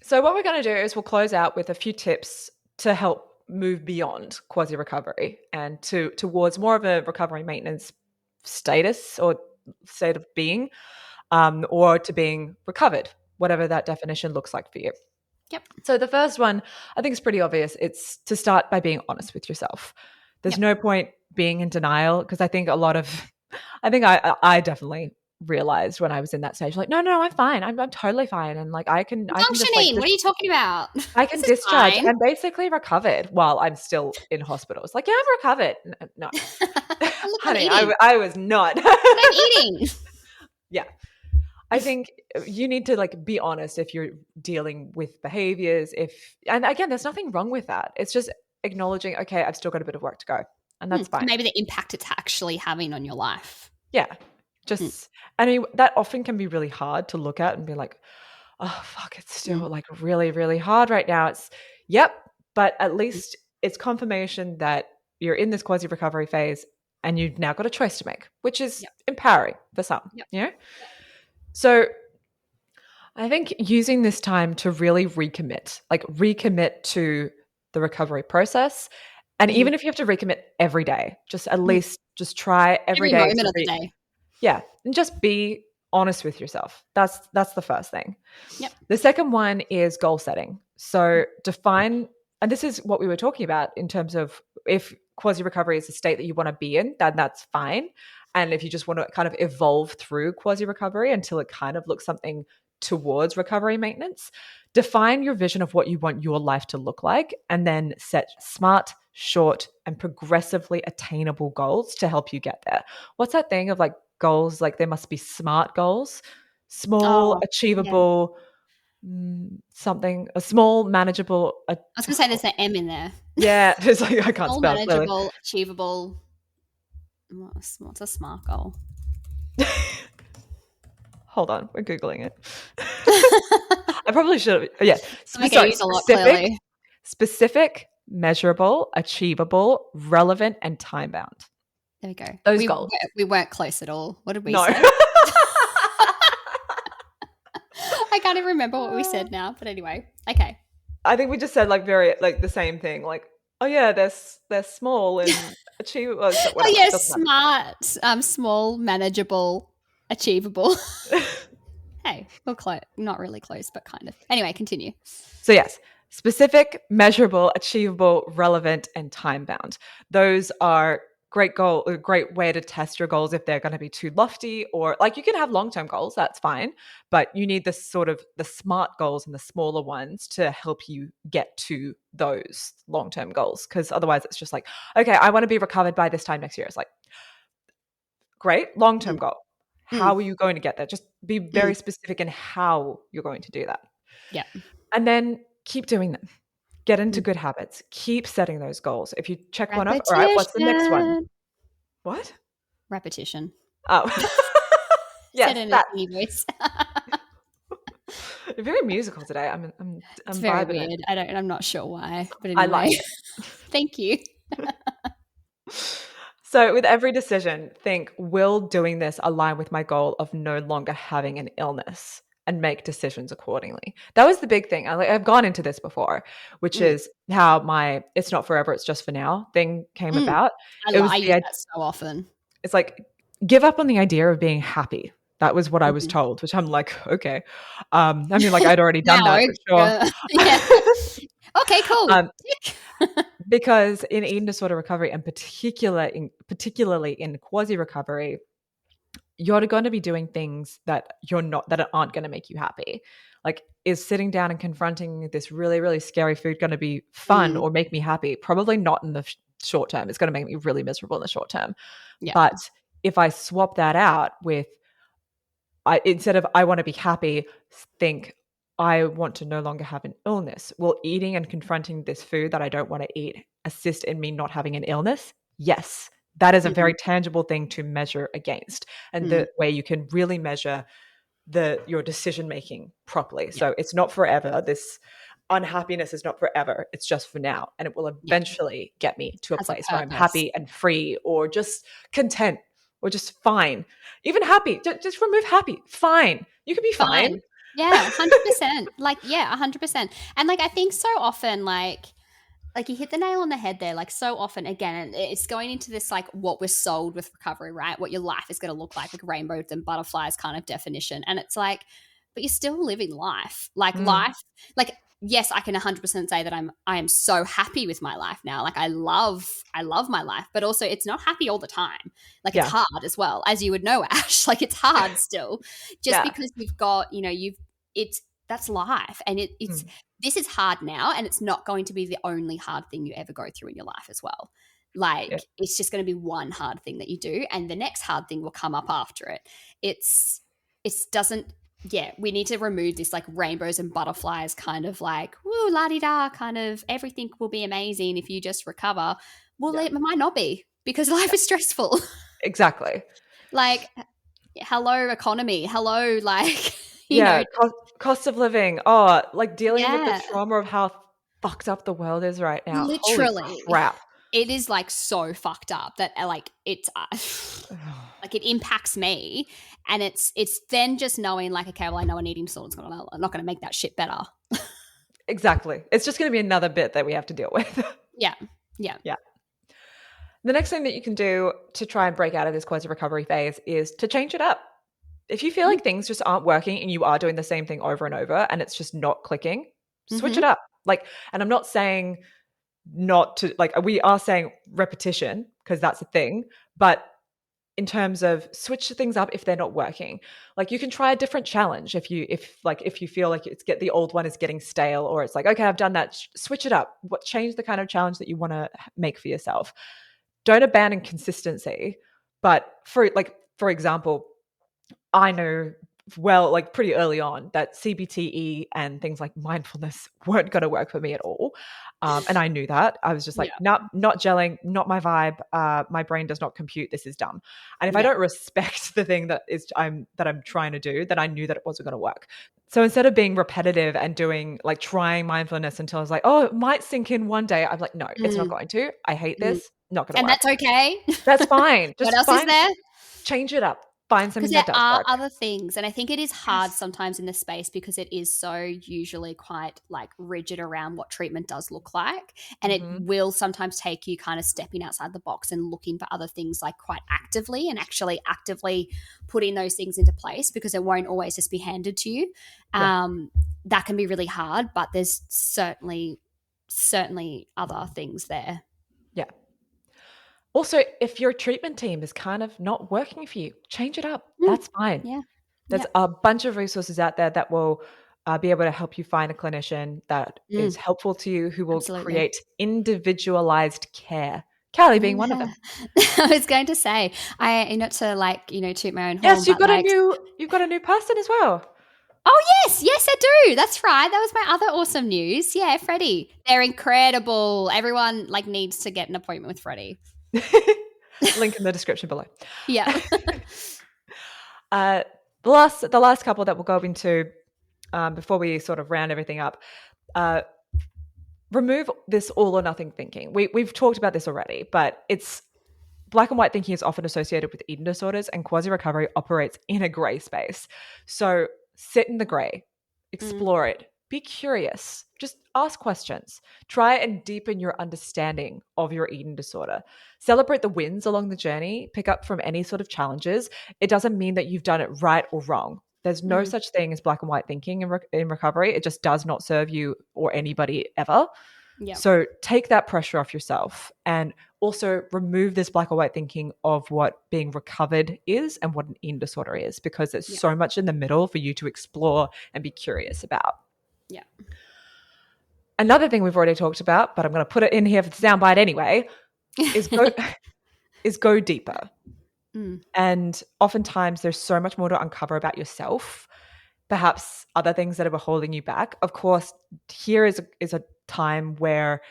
A: So what we're going to do is we'll close out with a few tips to help move beyond quasi recovery and towards more of a recovery maintenance status or state of being, or to being recovered, whatever that definition looks like for you.
B: Yep.
A: So the first one, I think, is pretty obvious. It's to start by being honest with yourself. There's
B: Yep.
A: no point being in denial, because I think I definitely realized when I was in that stage, like, no, I'm fine. I'm totally fine. And like, I can just like,
B: Functioning. What are you talking about?
A: I
B: This
A: can
B: is
A: discharge.
B: fine.
A: I'm basically recovered while I'm still in hospital. It's like, yeah, I'm recovered. No,
B: Look, I'm
A: honey,
B: eating.
A: I was not.
B: But I'm eating.
A: Yeah. I think you need to like be honest if you're dealing with behaviors. And again, there's nothing wrong with that. It's just acknowledging, okay, I've still got a bit of work to go, and that's fine.
B: Maybe the impact it's actually having on your life.
A: Yeah. Just, I mean, that often can be really hard to look at and be like, oh, fuck, it's still like really, really hard right now. Yep. But at least it's confirmation that you're in this quasi recovery phase and you've now got a choice to make, which is empowering for some, So I think using this time to really recommit to the recovery process. And even if you have to recommit every day, just at least just try every day
B: moment
A: to
B: of the day.
A: yeah, and just be honest with yourself. That's the first thing.
B: Yep.
A: The second one is goal setting. So define, and this is what we were talking about in terms of if quasi recovery is a state that you want to be in, then that's fine. And if you just want to kind of evolve through quasi recovery until it kind of looks something towards recovery maintenance, define your vision of what you want your life to look like, and then set smart, short, and progressively attainable goals to help you get there. What's that thing of like goals? Like there must be smart goals, small,
B: Yeah.
A: achievable, something, a small, manageable.
B: I was going to say there's an M in there.
A: Yeah, it's like I can't
B: Small,
A: spell clearly.
B: manageable, achievable. What's a smart goal?
A: Hold on, we're Googling it. I probably should have. Yeah. Specific, measurable, achievable, relevant, and time bound.
B: There we go.
A: Those goals.
B: We weren't close at all. What did we
A: No.
B: say? I can't even remember what we said now. But anyway, okay.
A: I think we just said like very like the same thing. Like, oh yeah, they're small and achievable.
B: Oh yeah, smart, small, manageable, achievable. Hey, we're close. Not really close, but kind of. Anyway, continue.
A: So yes, specific, measurable, achievable, relevant, and time bound. Those are a great way to test your goals if they're going to be too lofty, or like you can have long-term goals, that's fine, but you need this sort of the smart goals and the smaller ones to help you get to those long-term goals, because otherwise it's just like, okay, I want to be recovered by this time next year. It's like, great, long-term goal. How are you going to get there? Just be very specific in how you're going to do that.
B: Yeah.
A: And then keep doing them. Get into good habits. Keep setting those goals. If you check one off, all right, what's the next one? What?
B: Repetition.
A: Oh. Yes,
B: Said in a voice.
A: You're very musical today. I'm
B: it's very weird. I'm not sure why, but anyway.
A: I like it.
B: Thank you.
A: So with every decision, think, will doing this align with my goal of no longer having an illness? And make decisions accordingly. That was the big thing. I've gone into this before, which is how my "it's not forever, it's just for now" thing came about.
B: I use that so often.
A: It's like, give up on the idea of being happy. That was what I was told, which I'm like, okay. I mean, like I'd already done that for
B: sure. Okay, cool.
A: Because in eating disorder recovery, and particularly in quasi recovery, you're going to be doing things that aren't going to make you happy. Like, is sitting down and confronting this really, really scary food going to be fun or make me happy? Probably not in the short term. It's going to make me really miserable in the short term. Yeah. But if I swap that out with, instead of I want to be happy, think I want to no longer have an illness. Will eating and confronting this food that I don't want to eat assist in me not having an illness? Yes. That is a very tangible thing to measure against, and the way you can really measure your decision making properly. Yeah. So it's not forever. This unhappiness is not forever. It's just for now, and it will eventually get me to a place where I'm happy and free, or just content, or just fine. Even happy. Just remove happy. Fine. You can be fine.
B: Yeah, 100%. 100%. And I think so often, you hit the nail on the head there. So often, again, it's going into this what we're sold with recovery, right? What your life is going to look like rainbows and butterflies kind of definition. And it's but you're still living life. Life, yes, I can 100% say that I am so happy with my life now. I love my life, but also it's not happy all the time. It's hard as well, as you would know, Ash. It's hard still, just because you've got, that's life, and it's this is hard now, and it's not going to be the only hard thing you ever go through in your life as well. It's just going to be one hard thing that you do, and the next hard thing will come up after it. We need to remove this rainbows and butterflies kind of woo, la-di-da, kind of everything will be amazing if you just recover. Well, it might not be, because life is stressful.
A: Exactly.
B: Hello economy, hello
A: cost of living. Oh, dealing with the trauma of how fucked up the world is right now.
B: Literally.
A: Holy crap.
B: It is so fucked up that it's it impacts me, and it's then just knowing okay, well, I know an eating disorder is not going to make that shit better.
A: Exactly. It's just going to be another bit that we have to deal with.
B: Yeah.
A: The next thing that you can do to try and break out of this quasi recovery phase is to change it up. If you feel
B: Mm.
A: like things just aren't working and you are doing the same thing over and over and it's just not clicking, switch
B: Mm-hmm.
A: it up. Like, and I'm not saying not to, like, we are saying repetition because that's a thing, but in terms of switch things up if they're not working. Like, you can try a different challenge if you feel like the old one is getting stale, or it's like, okay, I've done that, switch it up. Change the kind of challenge that you want to make for yourself. Don't abandon consistency, but for example, I know well, like pretty early on, that CBTE and things like mindfulness weren't going to work for me at all. And I knew that. I was just like,
B: Yeah.
A: not gelling, not my vibe. My brain does not compute. This is dumb. And if I
B: Yeah.
A: don't respect the thing I'm trying to do, then I knew that it wasn't going to work. So instead of being repetitive and doing like trying mindfulness until I was like, oh, it might sink in one day, I'm like, no, it's not
B: Mm.
A: going to. I hate
B: Mm.
A: this. Not going to
B: And
A: work.
B: that's okay.
A: That's fine.
B: What
A: Just
B: else is
A: find
B: there?
A: change it up. Find
B: Because
A: something
B: there
A: that does
B: are
A: work.
B: other things, and I think it is hard
A: Yes.
B: sometimes in this space because it is so usually quite like rigid around what treatment does look like, and it
A: Mm-hmm.
B: will sometimes take you kind of stepping outside the box and looking for other things like quite actively, and actually actively putting those things into place, because it won't always just be handed to you.
A: Yeah.
B: That can be really hard, but there's certainly other things there.
A: Yeah. Also, if your treatment team is kind of not working for you, change it up.
B: Mm.
A: That's fine.
B: Yeah.
A: There's
B: Yep.
A: a bunch of resources out there that will be able to help you find a clinician that is
B: Mm.
A: helpful to you, who will
B: Absolutely.
A: create individualized care. Callie being one of
B: Yeah.
A: them.
B: I was going to say, I not to like, toot my own horn,
A: Yes,
B: but like,
A: you've got a new person as well.
B: oh yes, I do. That's right. That was my other awesome news. Yeah, Freddie. They're incredible. Everyone like needs to get an appointment with Freddie.
A: Link in the description below.
B: Yeah.
A: uh, the last couple that we'll go into before we sort of round everything up. Remove this all or nothing thinking. We've talked about this already, but it's black and white thinking is often associated with eating disorders, and quasi recovery operates in a gray space. So sit in the gray,
B: Mm.
A: explore it, be curious, just ask questions, try and deepen your understanding of your eating disorder. Celebrate the wins along the journey, pick up from any sort of challenges. It doesn't mean that you've done it right or wrong. There's no
B: Mm.
A: such thing as black and white thinking in recovery. It just does not serve you or anybody ever.
B: Yeah.
A: So take that pressure off yourself, and also remove this black or white thinking of what being recovered is and what an eating disorder is, because there's
B: Yeah.
A: so much in the middle for you to explore and be curious about.
B: Yeah.
A: Another thing we've already talked about, but I'm going to put it in here for the soundbite anyway, is go deeper.
B: Mm.
A: And oftentimes there's so much more to uncover about yourself, perhaps other things that are holding you back. Of course, here is a time where,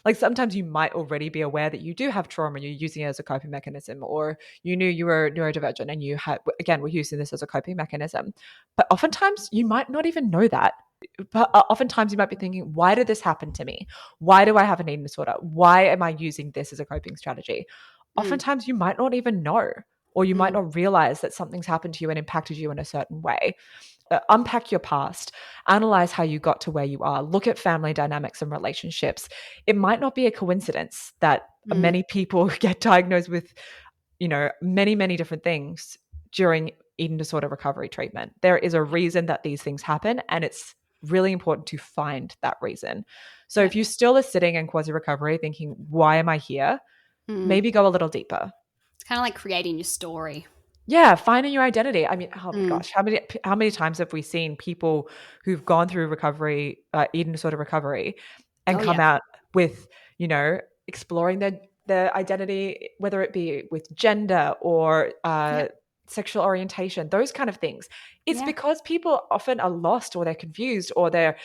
A: like, sometimes you might already be aware that you do have trauma and you're using it as a coping mechanism, or you knew you were neurodivergent and we're using this as a coping mechanism. But oftentimes you might not even know that. But oftentimes you might be thinking, why did this happen to me? Why do I have an eating disorder? Why am I using this as a coping strategy?
B: Mm.
A: Oftentimes you might not even know, or you might
B: Mm.
A: not realize that something's happened to you and impacted you in a certain way. Unpack your past, analyze how you got to where you are, look at family dynamics and relationships. It might not be a coincidence that
B: Mm.
A: many people get diagnosed with, many, many different things during eating disorder recovery treatment. There is a reason that these things happen, and it's really important to find that reason. So
B: Yeah.
A: if you still are sitting in quasi recovery thinking, why am I here?
B: Mm.
A: Maybe go a little deeper.
B: It's kind of like creating your story.
A: Yeah, finding your identity. I mean, oh my
B: Mm.
A: gosh, how many times have we seen people who've gone through recovery, eating disorder recovery, and
B: Oh
A: come
B: yeah.
A: out with, exploring their identity, whether it be with gender or
B: Yeah.
A: sexual orientation, those kind of things. It's
B: Yeah.
A: because people often are lost, or they're confused, or they're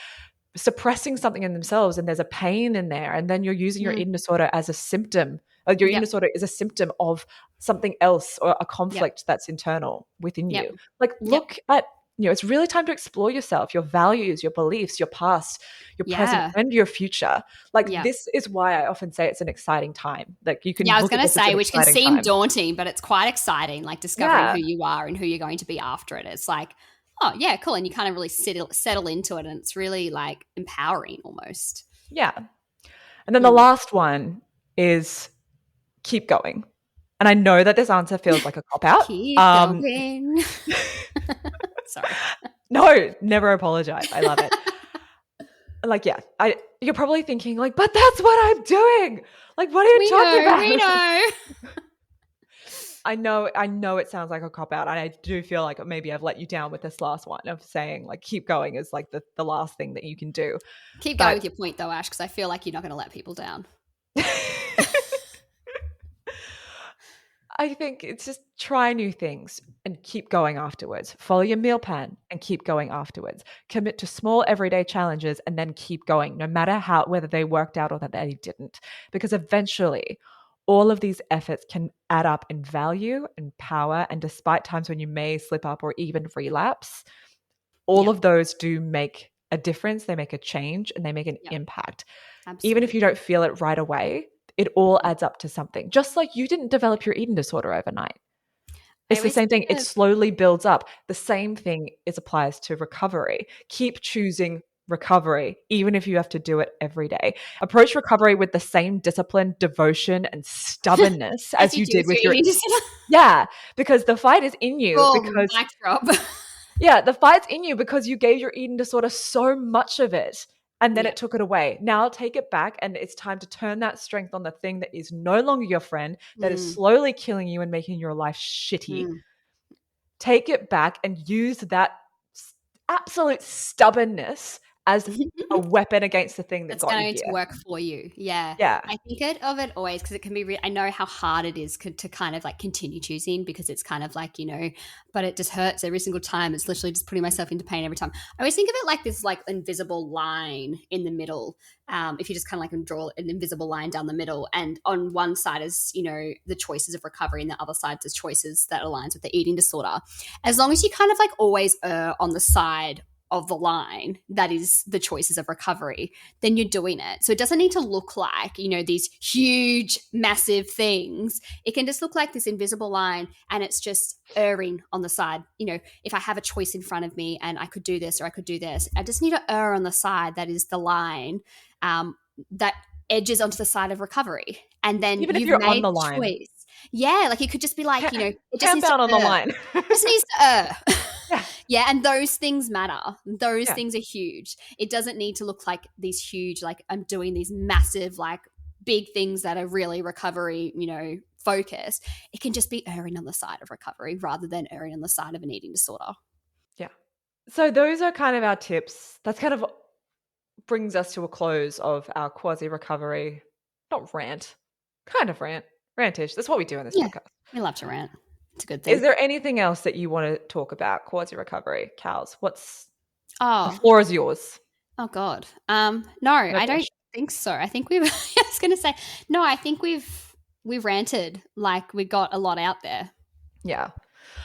A: suppressing something in themselves, and there's a pain in there, and then you're using your
B: Mm.
A: eating disorder as a symptom. Your eating
B: Yep.
A: disorder is a symptom of something else, or a
B: Yep.
A: conflict that's internal within
B: Yep.
A: you. Like,
B: Yep.
A: look at, it's really time to explore yourself, your values, your beliefs, your past, your present,
B: Yeah.
A: and your future. Like,
B: Yeah.
A: this is why I often say it's an exciting time. Like, you can
B: Yeah, I was
A: look at
B: going to
A: this as
B: say,
A: an
B: which can
A: exciting
B: seem
A: time.
B: daunting, but it's quite exciting, like discovering
A: Yeah.
B: who you are and who you're going to be after it. It's like, oh, yeah, cool. And you kind of really settle into it, and it's really like empowering almost.
A: Yeah. And then the
B: Mm.
A: last one is keep going. And And I know that this answer feels like a cop-out.
B: Keep going. Sorry.
A: No, never apologize. I love it. Like, yeah, you're probably thinking like, but that's what I'm doing. Like, what are you talking about?
B: We know.
A: I know it sounds like a cop-out, and I do feel like maybe I've let you down with this last one of saying like keep going is like the last thing that you can do.
B: Keep going with your point though, Ash, because I feel like you're not going to let people down.
A: I think it's just try new things and keep going afterwards. Follow your meal plan and keep going afterwards. Commit to small everyday challenges and then keep going, no matter whether they worked out or that they didn't. Because eventually all of these efforts can add up in value and power. And despite times when you may slip up or even relapse, all of those do make a difference. They make a change and they make an impact. Absolutely. Even if you don't feel it right away, it all adds up to something. Just like you didn't develop your eating disorder overnight. It's the same thing. It slowly builds up. The same thing applies to recovery. Keep choosing recovery, even if you have to do it every day. Approach recovery with the same discipline, devotion, and stubbornness as you did with your eating disorder. Yeah, because the fight is in you. Because
B: mic drop.
A: Yeah, the fight's in you because you gave your eating disorder so much of it. And then it took it away. Now take it back, and it's time to turn that strength on the thing that is no longer your friend, that is slowly killing you and making your life shitty. Take it back and use that absolute stubbornness as a weapon against the thing that's going
B: to work for you. Yeah. I think of it always because it can be I know how hard it is to kind of like continue choosing, because it's kind of like, but it just hurts every single time. It's literally just putting myself into pain every time. I always think of it like this like invisible line in the middle. If you just kind of like draw an invisible line down the middle, and on one side is, the choices of recovery, and the other side is choices that aligns with the eating disorder. As long as you kind of like always err on the side of the line that is the choices of recovery, then you're doing it. So it doesn't need to look like, these huge, massive things. It can just look like this invisible line, and it's just erring on the side. If I have a choice in front of me and I could do this or I could do this, I just need to err on the side that is the line that edges onto the side of recovery. And then
A: even if
B: you've
A: you're
B: made
A: on the line.
B: Choice. Yeah, like it could just be like, it just needs
A: down
B: to
A: on the line.
B: It just needs to err. Yeah, and those things matter. Those things are huge. It doesn't need to look like these huge, like I'm doing these massive, like big things that are really recovery, focused. It can just be erring on the side of recovery rather than erring on the side of an eating disorder.
A: Yeah. So those are kind of our tips. That's kind of brings us to a close of our quasi recovery, not rant, kind of rantish. That's what we do in this podcast.
B: We love to rant. It's a good thing.
A: Is there anything else that you want to talk about quasi recovery, Cals? The floor is yours.
B: Oh God. No, I don't think so. I think I was going to say, no, I think we've ranted, like we got a lot out there.
A: Yeah.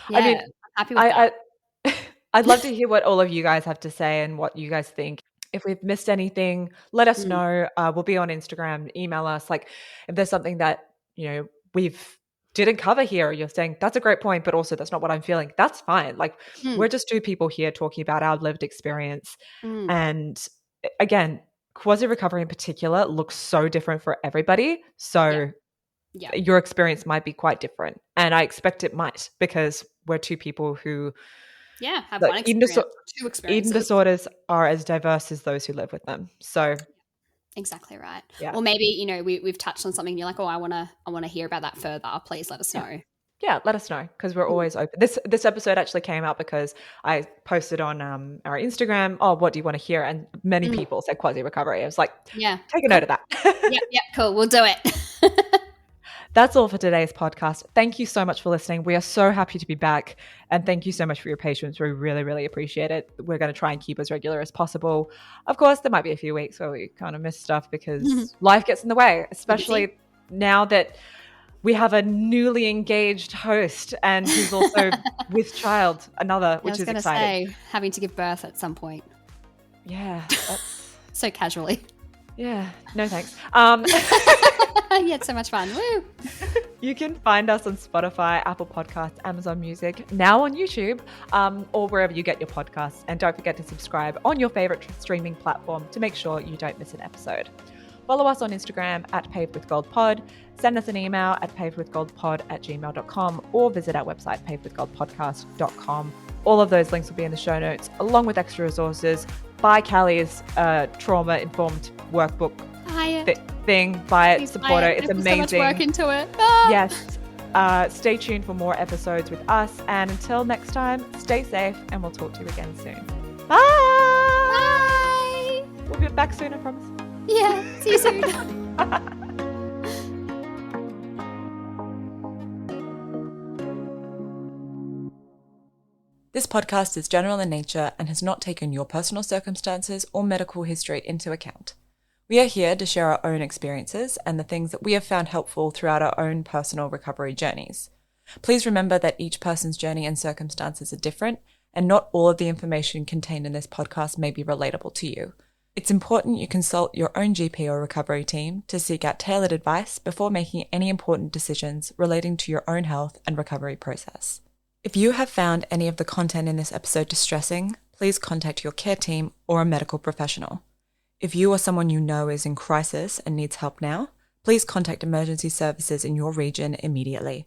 B: I mean, I'm happy with that.
A: I'd love to hear what all of you guys have to say and what you guys think. If we've missed anything, let us know. We'll be on Instagram, email us. Like if there's something that, we've didn't cover here, you're saying that's a great point, but also that's not what I'm feeling. That's fine. Like we're just two people here talking about our lived experience. And again, quasi recovery in particular looks so different for everybody. So your experience might be quite different. And I expect it might, because we're two people who
B: have one experience, two experiences.
A: Eating disorders are as diverse as those who live with them. So
B: exactly right. Yeah. Or maybe, we've touched on something, you're like, oh, I want to hear about that further. Please let us know.
A: Yeah, let us know, because we're always open. This episode actually came out because I posted on our Instagram, oh, what do you want to hear? And many people said quasi recovery. I was like, take a note of that.
B: Yep, cool. We'll do it.
A: That's all for today's podcast. Thank you so much for listening. We are so happy to be back. And thank you so much for your patience. We really, really appreciate it. We're going to try and keep as regular as possible. Of course, there might be a few weeks where we kind of miss stuff because life gets in the way, especially now that we have a newly engaged host and who's also with child, which is exciting. I was going to say,
B: having to give birth at some point.
A: Yeah. That's...
B: so casually.
A: Yeah. No, thanks.
B: You had so much fun. Woo!
A: You can find us on Spotify, Apple Podcasts, Amazon Music, now on YouTube, or wherever you get your podcasts. And don't forget to subscribe on your favorite streaming platform to make sure you don't miss an episode. Follow us on Instagram at pavedwithgoldpod, send us an email at pavedwithgoldpod@gmail.com, or visit our website, pavedwithgoldpodcast.com. All of those links will be in the show notes, along with extra resources. Buy Callie's trauma-informed workbook thing. Buy it, support it. It's amazing.
B: So much work into it.
A: Yes. Stay tuned for more episodes with us. And until next time, stay safe, and we'll talk to you again soon. Bye!
B: Bye!
A: We'll be back soon, I promise.
B: Yeah, see you soon.
A: This podcast is general in nature and has not taken your personal circumstances or medical history into account. We are here to share our own experiences and the things that we have found helpful throughout our own personal recovery journeys. Please remember that each person's journey and circumstances are different, and not all of the information contained in this podcast may be relatable to you. It's important you consult your own GP or recovery team to seek out tailored advice before making any important decisions relating to your own health and recovery process. If you have found any of the content in this episode distressing, please contact your care team or a medical professional. If you or someone you know is in crisis and needs help now, please contact emergency services in your region immediately.